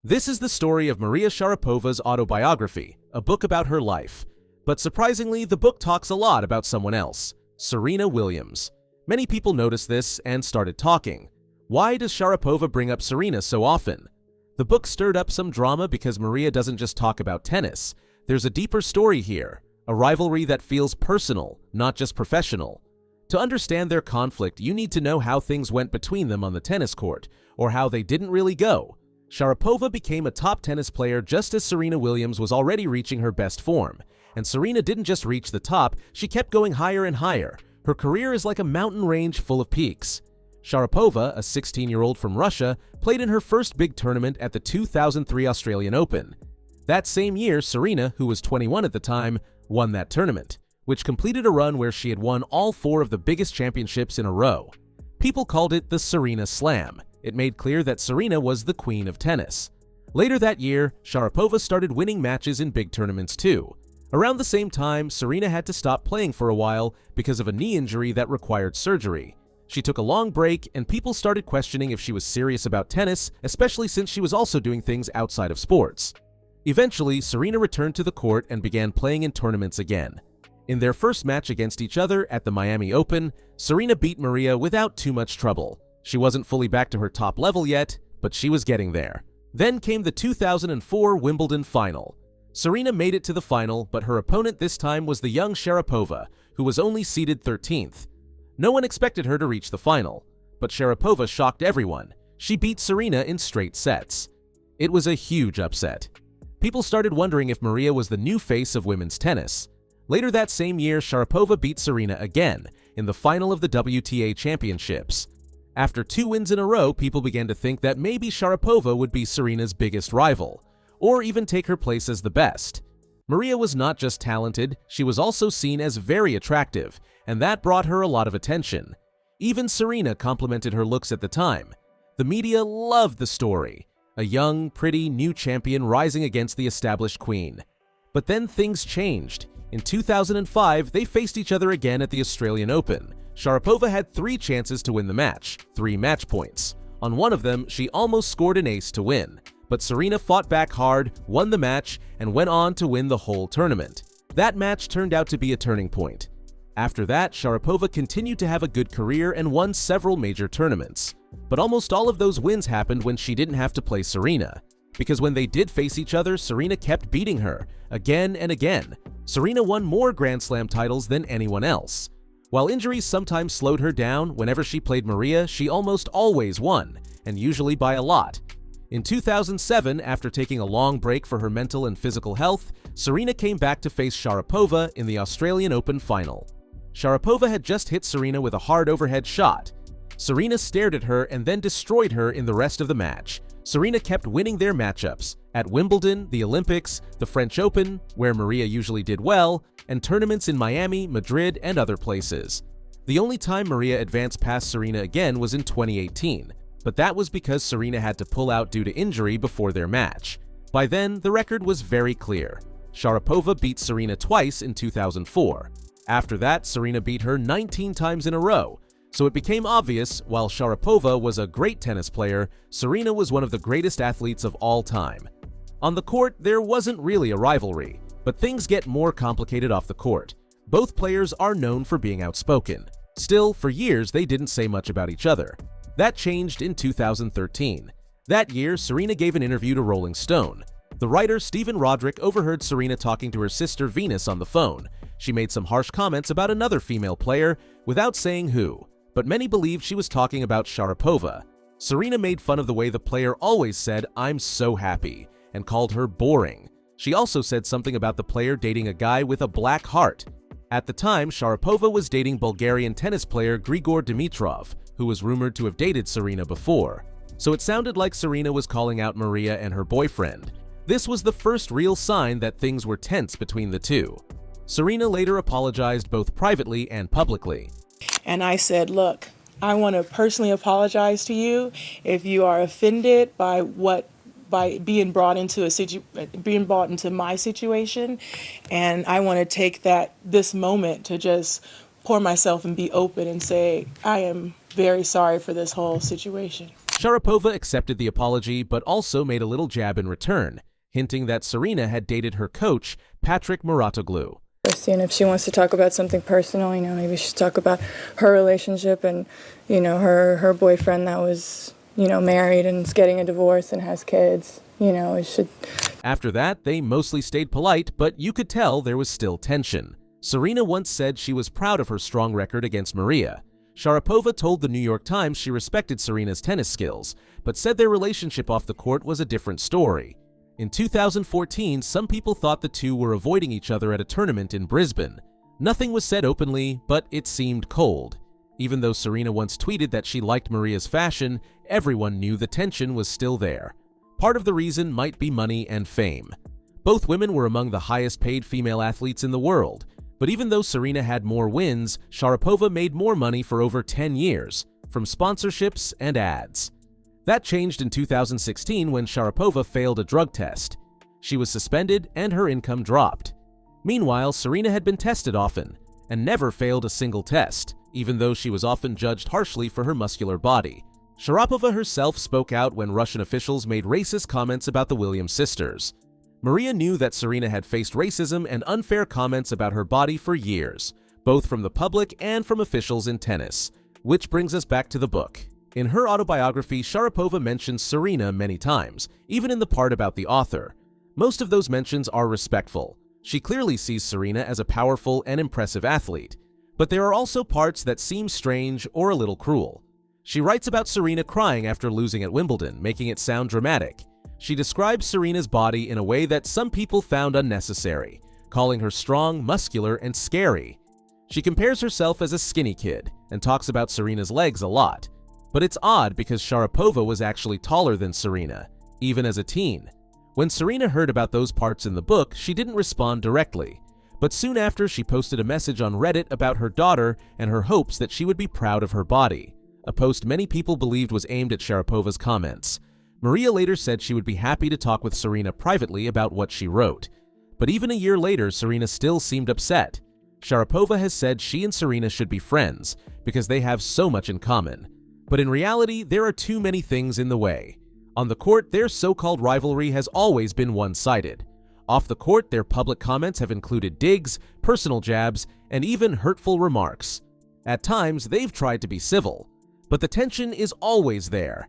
This is the story of Maria Sharapova's autobiography, a book about her life. But surprisingly, the book talks a lot about someone else, Serena Williams. Many people noticed this and started talking. Why does Sharapova bring up Serena so often? The book stirred up some drama because Maria doesn't just talk about tennis. There's a deeper story here, a rivalry that feels personal, not just professional. To understand their conflict, you need to know how things went between them on the tennis court, or how they didn't really go. Sharapova became a top tennis player just as Serena Williams was already reaching her best form. And Serena didn't just reach the top, she kept going higher and higher. Her career is like a mountain range full of peaks. Sharapova, a 16-year-old from Russia, played in her first big tournament at the 2003 Australian Open. That same year, Serena, who was 21 at the time, won that tournament, which completed a run where she had won all 4 of the biggest championships in a row. People called it the Serena Slam. It made clear that Serena was the queen of tennis. Later that year, Sharapova started winning matches in big tournaments too. Around the same time, Serena had to stop playing for a while because of a knee injury that required surgery. She took a long break, and people started questioning if she was serious about tennis, especially since she was also doing things outside of sports. Eventually, Serena returned to the court and began playing in tournaments again. In their first match against each other at the Miami Open, Serena beat Maria without too much trouble. She wasn't fully back to her top level yet, but she was getting there. Then came the 2004 Wimbledon final. Serena made it to the final, but her opponent this time was the young Sharapova, who was only seeded 13th. No one expected her to reach the final, but Sharapova shocked everyone. She beat Serena in straight sets. It was a huge upset. People started wondering if Maria was the new face of women's tennis. Later that same year, Sharapova beat Serena again in the final of the WTA Championships. After 2 wins in a row, people began to think that maybe Sharapova would be Serena's biggest rival, or even take her place as the best. Maria was not just talented, she was also seen as very attractive, and that brought her a lot of attention. Even Serena complimented her looks at the time. The media loved the story, a young, pretty, new champion rising against the established queen. But then things changed. In 2005, they faced each other again at the Australian Open. Sharapova had 3 chances to win the match, 3 match points. On one of them, she almost scored an ace to win. But Serena fought back hard, won the match, and went on to win the whole tournament. That match turned out to be a turning point. After that, Sharapova continued to have a good career and won several major tournaments. But almost all of those wins happened when she didn't have to play Serena. Because when they did face each other, Serena kept beating her, again and again. Serena won more Grand Slam titles than anyone else. While injuries sometimes slowed her down, whenever she played Maria, she almost always won, and usually by a lot. In 2007, after taking a long break for her mental and physical health, Serena came back to face Sharapova in the Australian Open final. Sharapova had just hit Serena with a hard overhead shot. Serena stared at her and then destroyed her in the rest of the match. Serena kept winning their matchups at Wimbledon, the Olympics, the French Open, where Maria usually did well, and tournaments in Miami, Madrid, and other places. The only time Maria advanced past Serena again was in 2018, but that was because Serena had to pull out due to injury before their match. By then, the record was very clear. Sharapova beat Serena twice in 2004. After that, Serena beat her 19 times in a row. So it became obvious, while Sharapova was a great tennis player, Serena was one of the greatest athletes of all time. On the court, there wasn't really a rivalry, but things get more complicated off the court. Both players are known for being outspoken. Still, for years, they didn't say much about each other. That changed in 2013. That year, Serena gave an interview to Rolling Stone. The writer Stephen Roderick overheard Serena talking to her sister Venus on the phone. She made some harsh comments about another female player, without saying who, but many believed she was talking about Sharapova. Serena made fun of the way the player always said, "I'm so happy," and called her boring. She also said something about the player dating a guy with a black heart. At the time, Sharapova was dating Bulgarian tennis player Grigor Dimitrov, who was rumored to have dated Serena before. So it sounded like Serena was calling out Maria and her boyfriend. This was the first real sign that things were tense between the two. Serena later apologized both privately and publicly. And I said, look, I want to personally apologize to you if you are offended by being brought into my situation, and I want to take this moment to just pour myself and be open and say I am very sorry for this whole situation. Sharapova accepted the apology but also made a little jab in return, hinting that Serena had dated her coach, Patrick Mouratoglou. And if she wants to talk about something personal, maybe she should talk about her relationship and, her boyfriend that was, married and is getting a divorce and has kids. It should. After that, they mostly stayed polite, but you could tell there was still tension. Serena once said she was proud of her strong record against Maria. Sharapova told the New York Times she respected Serena's tennis skills, but said their relationship off the court was a different story. In 2014, some people thought the two were avoiding each other at a tournament in Brisbane. Nothing was said openly, but it seemed cold. Even though Serena once tweeted that she liked Maria's fashion, everyone knew the tension was still there. Part of the reason might be money and fame. Both women were among the highest paid female athletes in the world, but even though Serena had more wins, Sharapova made more money for over 10 years, from sponsorships and ads. That changed in 2016 when Sharapova failed a drug test. She was suspended and her income dropped. Meanwhile, Serena had been tested often and never failed a single test, even though she was often judged harshly for her muscular body. Sharapova herself spoke out when Russian officials made racist comments about the Williams sisters. Maria knew that Serena had faced racism and unfair comments about her body for years, both from the public and from officials in tennis. Which brings us back to the book. In her autobiography, Sharapova mentions Serena many times, even in the part about the author. Most of those mentions are respectful. She clearly sees Serena as a powerful and impressive athlete. But there are also parts that seem strange or a little cruel. She writes about Serena crying after losing at Wimbledon, making it sound dramatic. She describes Serena's body in a way that some people found unnecessary, calling her strong, muscular, and scary. She compares herself as a skinny kid and talks about Serena's legs a lot. But it's odd because Sharapova was actually taller than Serena, even as a teen. When Serena heard about those parts in the book, she didn't respond directly. But soon after, she posted a message on Reddit about her daughter and her hopes that she would be proud of her body, a post many people believed was aimed at Sharapova's comments. Maria later said she would be happy to talk with Serena privately about what she wrote. But even a year later, Serena still seemed upset. Sharapova has said she and Serena should be friends because they have so much in common. But in reality, there are too many things in the way. On the court, their so-called rivalry has always been one-sided. Off the court, their public comments have included digs, personal jabs, and even hurtful remarks. At times, they've tried to be civil, but the tension is always there.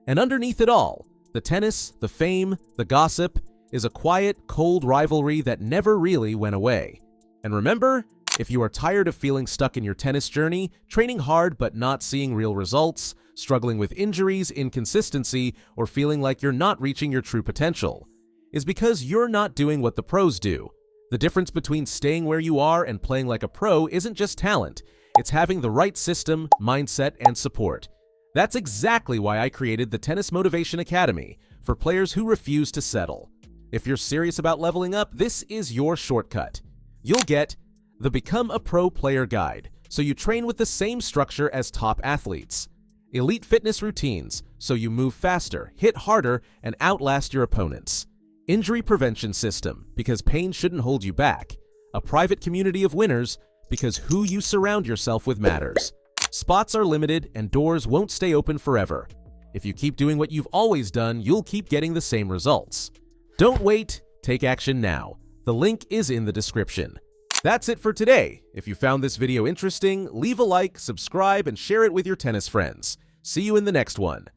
And underneath it all, the tennis, the fame, the gossip, is a quiet, cold rivalry that never really went away. And remember, if you are tired of feeling stuck in your tennis journey, training hard but not seeing real results, struggling with injuries, inconsistency, or feeling like you're not reaching your true potential, is because you're not doing what the pros do. The difference between staying where you are and playing like a pro isn't just talent, it's having the right system, mindset, and support. That's exactly why I created the Tennis Motivation Academy, for players who refuse to settle. If you're serious about leveling up, this is your shortcut. You'll get the Become a Pro Player Guide, so you train with the same structure as top athletes. Elite fitness routines, so you move faster, hit harder, and outlast your opponents. Injury prevention system, because pain shouldn't hold you back. A private community of winners, because who you surround yourself with matters. Spots are limited and doors won't stay open forever. If you keep doing what you've always done, you'll keep getting the same results. Don't wait, take action now. The link is in the description. That's it for today. If you found this video interesting, leave a like, subscribe, and share it with your tennis friends. See you in the next one.